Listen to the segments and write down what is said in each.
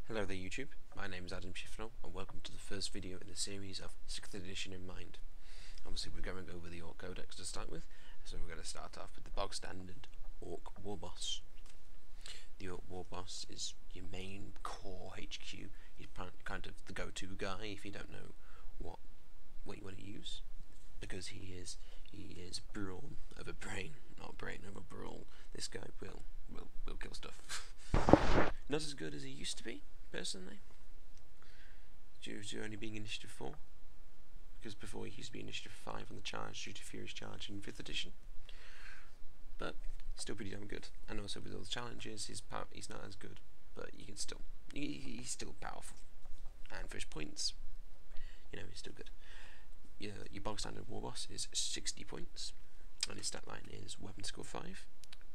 Hello there YouTube, my name is AdamShifnal and welcome to the first video in the series of 6th edition in mind. Obviously we're going over the Ork Codex to start with, so we're going to start off with the bog standard Ork Warboss. The Ork Warboss is your main core HQ. He's kind of the go-to guy if you don't know what you want to use, because he is brawn over brain, not brain over brawl. This guy will kill stuff. Not as good as he used to be, personally, due to only being Initiative 4, because before he used to be Initiative 5 on the charge due to Fury's charge in 5th edition, but still pretty damn good. And also with all the challenges, he's not as good, but you can still, he's still powerful, and for his points, you know, he's still good. Your bog standard Warboss is 60 points, and his stat line is Weapon Skill 5,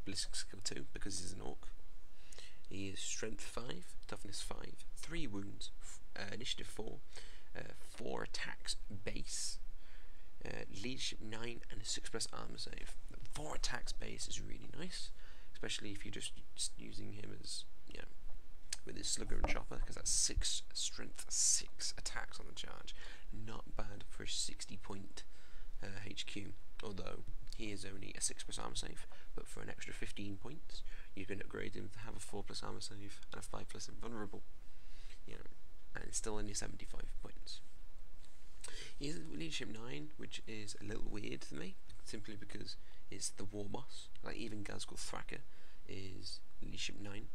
Ballistic Skill 2, because he's an Ork. He is Strength 5, Toughness 5, 3 wounds, Initiative 4, 4 attacks base, Leadership 9, and a 6+ armor save. 4 attacks base is really nice, especially if you're just using him as, you know, with his slugger and chopper, because that's 6 strength, 6 attacks on the charge. Not bad for a 60-point HQ, although he is only a 6+ armor save, but for an extra 15 points, you can upgrade him to have a 4+ armor save and a 5+ invulnerable, you know, and it's still only 75 points. He has Leadership 9, which is a little weird to me, simply because it's the Warboss. Like, even Ghazghkull Thraka is Leadership 9.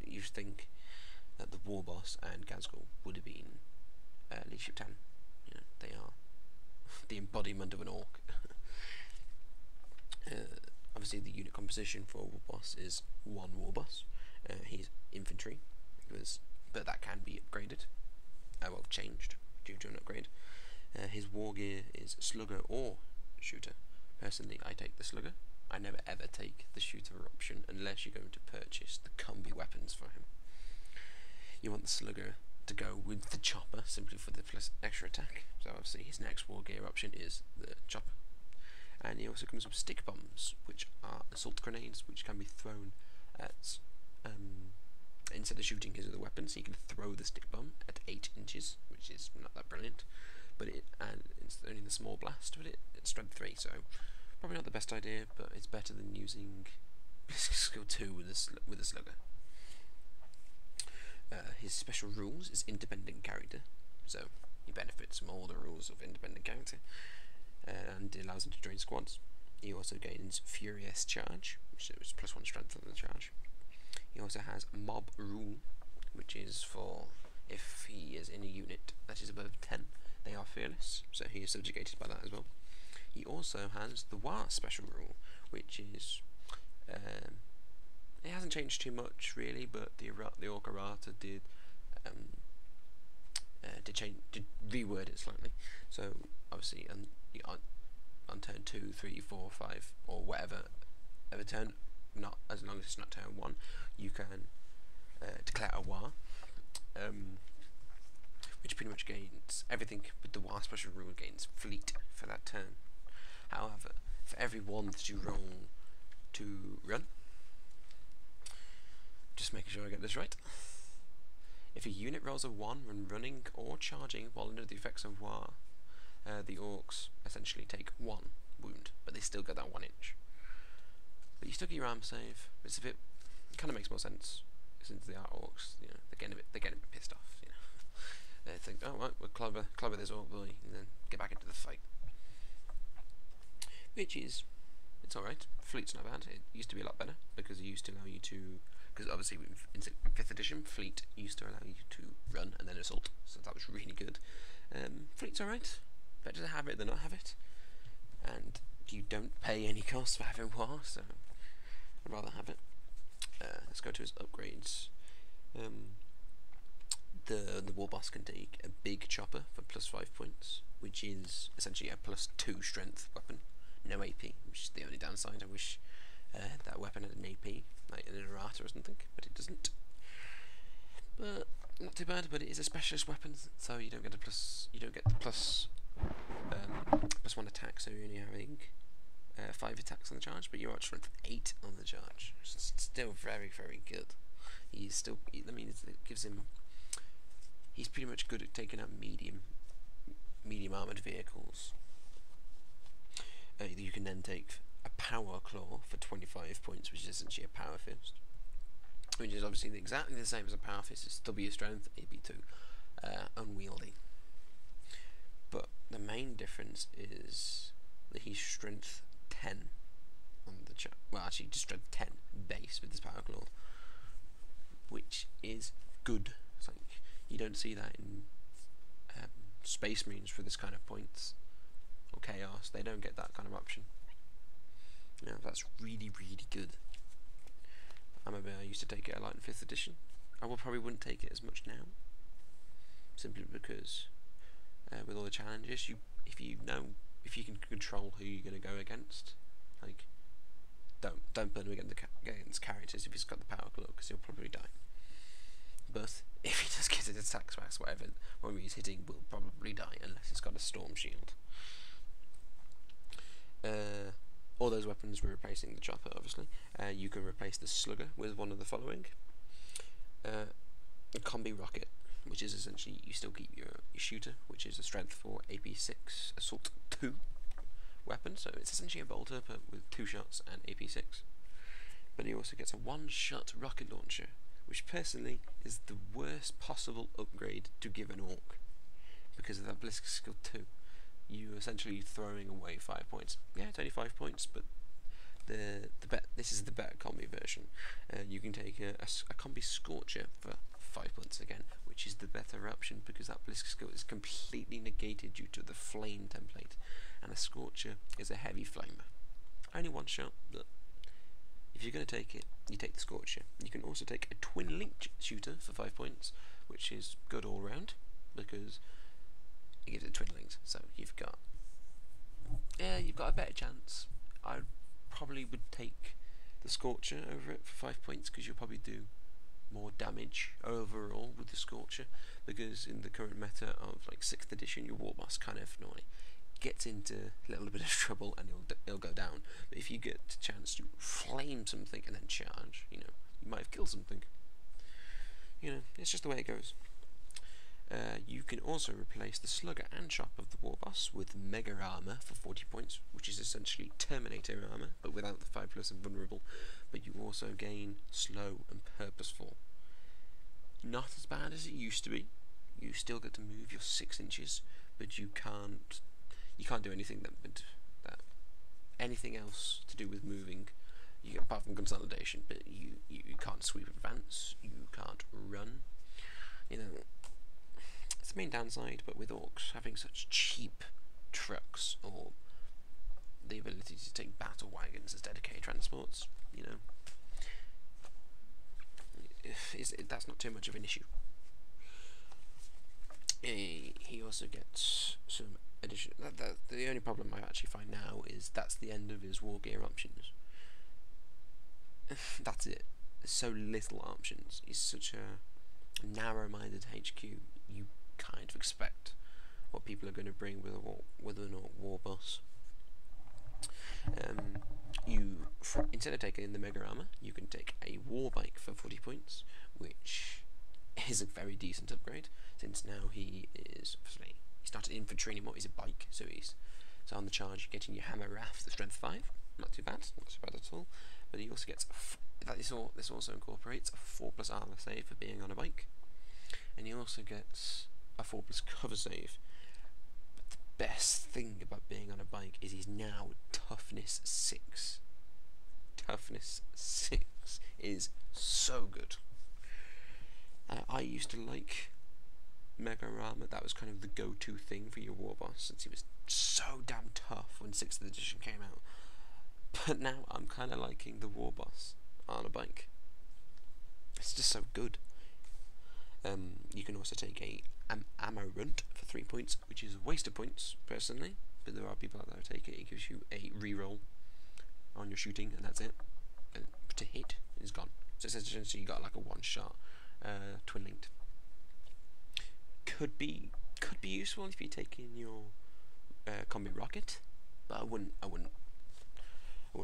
You think that the Warboss and Ghazghkull would have been Leadership 10. You know, they are the embodiment of an Ork. Obviously the unit composition for Warboss is 1 Warboss. He's infantry, but that can be upgraded, well, changed due to an upgrade. His wargear is slugger or shooter. Personally, I take the slugger. I never ever take the shooter option unless you're going to purchase the combi weapons for him. You want the slugger to go with the chopper simply for the plus extra attack. So obviously his next wargear option is the chopper. And he also comes with stick bombs, which are assault grenades, which can be thrown at, instead of shooting his other weapons, he can throw the stick bomb at 8 inches, which is not that brilliant, but it's only the small blast, but it's strength 3, so probably not the best idea, but it's better than using Ballistic Skill 2 with a slugger. His special rules is independent character, so he benefits from all the rules of independent character, and it allows him to join squads. He also gains Furious Charge, which is +1 strength on the charge. He also has Mob Rule, which is for if he is in a unit that is above 10, they are fearless, so he is subjugated by that as well. He also has the War Special Rule, which is, it hasn't changed too much really, but the Ork Errata did reword it slightly. So obviously on turn 2, 3, 4, 5, or whatever other turn, not as long as it's not turn 1, you can declare a war, which pretty much gains everything, but the War Special Rule gains fleet for that turn. However, for every 1 that you roll to run, just making sure I get this right, if a unit rolls a 1 when running or charging while under the effects of war, the Orks essentially take 1 wound, but they still get that 1 inch. But you still get your armor save. It's a bit, it kind of makes more sense since they are Orks. You know, they're getting a bit pissed off. You know, they think, oh right, we'll clobber this Ork boy, and then get back into the fight. Which is, it's all right. Fleet's not bad. It used to be a lot better because it used to allow you to, because obviously in 5th edition, Fleet used to allow you to run and then assault, so that was really good. Fleet's all right. Better to have it than not have it, and you don't pay any cost for having war, so I'd rather have it. Let's go to his upgrades. The Warboss can take a big chopper for +5 points, which is essentially a +2 strength weapon, no AP, which is the only downside. I wish that weapon had an AP, like an errata or something, but it doesn't. But not too bad. But it is a specialist weapon, so you don't get the +1 attack, so you're only having 5 attacks on the charge, but you're at strength 8 on the charge. So it's still very, very good. He's still, I mean, it gives him he's pretty much good at taking out medium armoured vehicles. You can then take a power claw for 25 points, which is essentially a power fist, which is obviously exactly the same as a power fist. It's W strength, AP2, unwieldy. But the main difference is that he's strength 10 on the chart. Well, actually, just strength 10 base with his power claw, which is good. It's like you don't see that in Space Marines for this kind of points, or Chaos. They don't get that kind of option. Yeah, that's really, really good. I remember I used to take it a lot in 5th edition. I probably wouldn't take it as much now, simply because with all the challenges, if you can control who you're going to go against, like don't burn him against characters if he's got the power claw, because he'll probably die. But if he does get his attack max, whatever he's hitting will probably die unless it's got a storm shield. All those weapons were replacing the chopper, obviously. You can replace the slugger with one of the following. A combi rocket, which is essentially you still keep your shooter, which is a strength 4 AP6 assault 2 weapon, so it's essentially a bolter but with 2 shots and AP6. But he also gets a 1-shot rocket launcher, which personally is the worst possible upgrade to give an orc because of that Blisk skill 2. You're essentially throwing away 5 points. Yeah, it's only 5 points, but this is the better combi version. You can take a combi Scorcher for 5 points again, which is the better option because that Blisk skill is completely negated due to the flame template, and a Scorcher is a heavy flamer. Only 1 shot, but if you're going to take it, you take the Scorcher. You can also take a twin linked shooter for 5 points, which is good all round because it gives it twin links, so you've got a better chance. I probably would take the Scorcher over it for 5 points because you'll probably do more damage overall with the Scorcher, because in the current meta of like 6th edition, your Warboss kind of normally gets into a little bit of trouble and he'll go down. But if you get a chance to flame something and then charge, you might have killed something. It's just the way it goes. You can also replace the Slugger and Chop of the Warboss with Mega Armor for 40 points, which is essentially Terminator armor, but without the 5+ and vulnerable. But you also gain Slow and Purposeful. Not as bad as it used to be. You still get to move your 6 inches, but you can't do anything that anything else to do with moving. Apart from consolidation, but you can't sweep advance. You can't run. It's the main downside, but with Orks having such cheap trucks or the ability to take battle wagons as dedicated transports, that's not too much of an issue. He also gets some addition. The only problem I actually find now is that's the end of his wargear options. That's it. There's so little options. He's such a narrow-minded HQ. You kind of expect what people are going to bring with an Warboss. Instead of taking the Mega Armor, you can take a War Bike for 40 points, which is a very decent upgrade, since now he's not an infantry anymore, he's a bike, so on the charge you're getting your Hammer Raft, the strength 5, not too bad at all, but he also gets, this also incorporates a 4+ armor save for being on a bike, and he also gets a 4+ cover save. But the best thing about being on a bike is he's now toughness 6. Toughness 6 is so good. I used to like Mega Armor. That was kind of the go-to thing for your Warboss, since he was so damn tough when 6th edition came out. But now I'm kind of liking the Warboss on a bike. It's just so good. You can also take a Amarunt for 3 points, which is a waste of points personally, but there are people out there who take it. It gives you a reroll on your shooting, and that's it. And to hit is gone. So essentially you got like a 1-shot twin linked. Could be useful if you're taking your combi rocket, but I wouldn't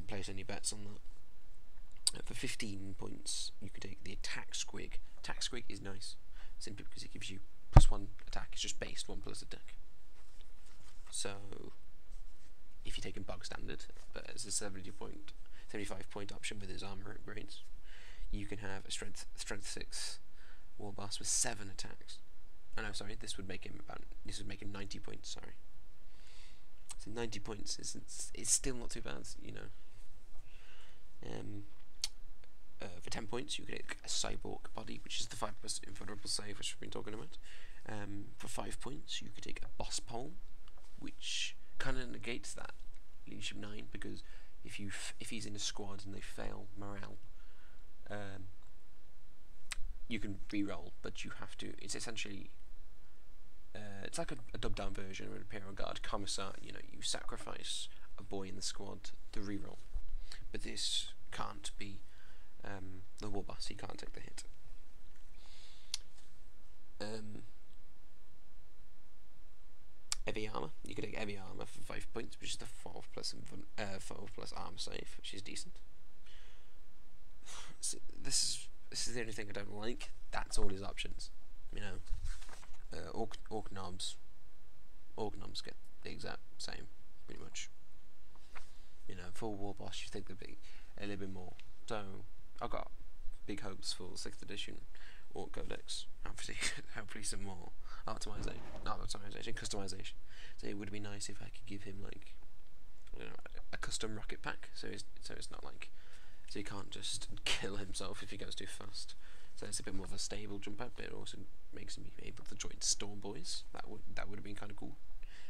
place any bets on that. For 15 points, you could take the attack squig. Attack squig is nice simply because it gives you +1 attack. It's just based 1 plus attack. So if you're taking bog standard, but as a 75 point option with his armor upgrades, you can have a strength 6 Warboss with 7 attacks. Oh no, sorry, this would make him 90 points. Sorry, so 90 points it's still not too bad, you know. For 10 points, you could take a cyborg body, which is the 5+ invulnerable save, which we've been talking about. For 5 points, you could take a boss pole, which kind of negates that leadership 9, because if he's in a squad and they fail morale, you can re-roll, but you have to. It's essentially it's like a dubbed down version of an Imperial Guard Commissar. You know, you sacrifice a boy in the squad to re-roll, but this can't be the Warboss. He can't take the hit. Heavy armor. You can take heavy armor for 5 points, which is the 12 plus armor save, which is decent. So this is the only thing I don't like. That's all his options. You know, orc knobs get the exact same, pretty much. You know, for Warboss, you think they'd be a little bit more. So I've got big hopes for 6th edition Orc Codex. Hopefully some more customization. So it would be nice if I could give him, like, I don't know, a custom rocket pack. So it's not like, so he can't just kill himself if he goes too fast. So it's a bit more of a stable jump out, but it also makes him able to join Storm Boys. That would have been kind of cool.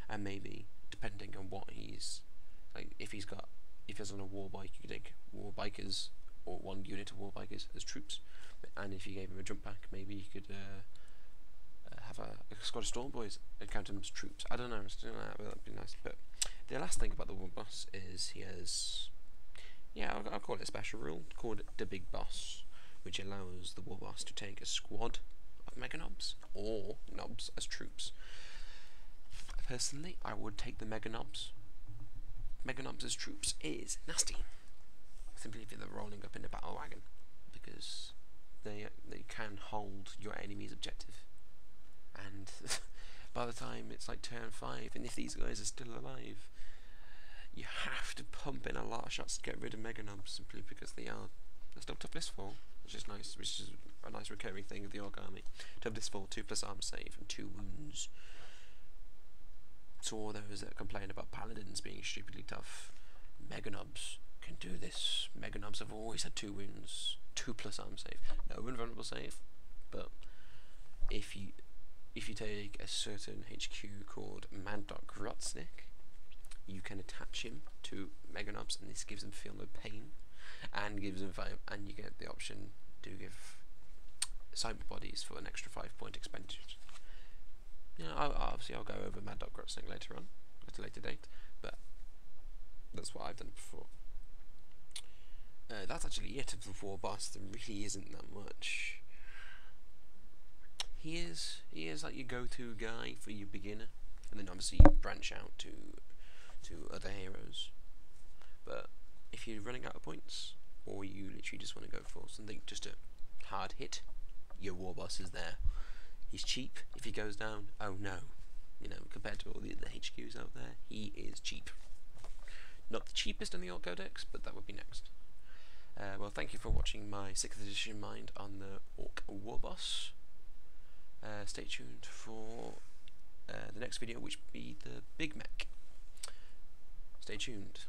And maybe depending on what he's like, if he's on a war bike, you could take war bikers or 1 unit of war bikers as troops. And if you gave him a jump pack, maybe you could have a squad of Storm Boys and count them as troops. I don't know, that'd be nice. But the last thing about the Warboss is he has, yeah, I'll call it a special rule called the Big Boss, which allows the Warboss to take a squad of Mega Knobs or Knobs as troops. Personally, I would take the Mega Knobs. Mega Knobs as troops is nasty. Simply if they're rolling up in a battle wagon, because they can hold your enemy's objective. And by the time it's like turn 5, and if these guys are still alive, you have to pump in a lot of shots to get rid of Mega Knobs, simply because they're still toughness 4, which is nice, which is a nice recurring thing of the Orc army. Toughness 4, 2 plus armor save, and 2 wounds. So all those that complain about paladins being stupidly tough, Mega Knobs can do this. Mega Knobs have always had 2 wounds, 2 plus armor save, no invulnerable save. But if you take a certain HQ called Mad Dog Grotznik, you can attach him to Mega Knobs, and this gives him feel no pain, and gives him 5, and you get the option to give cyber bodies for an extra 5 point expenditure. You know, obviously I'll go over Mad Dog Grotznik later on, at a later date, but that's what I've done before. That's actually it of the Warboss. There really isn't that much. He is like your go-to guy for your beginner, and then obviously you branch out to other heroes. But if you're running out of points, or you literally just want to go for something just a hard hit, your Warboss is there. He's cheap. If he goes down, oh no, you know, compared to all the HQs out there, he is cheap. Not the cheapest in the Orc Codex, but that would be next. Well, thank you for watching my 6th edition mind on the Orc Warboss. Stay tuned for the next video, which will be the Big Mech. Stay tuned.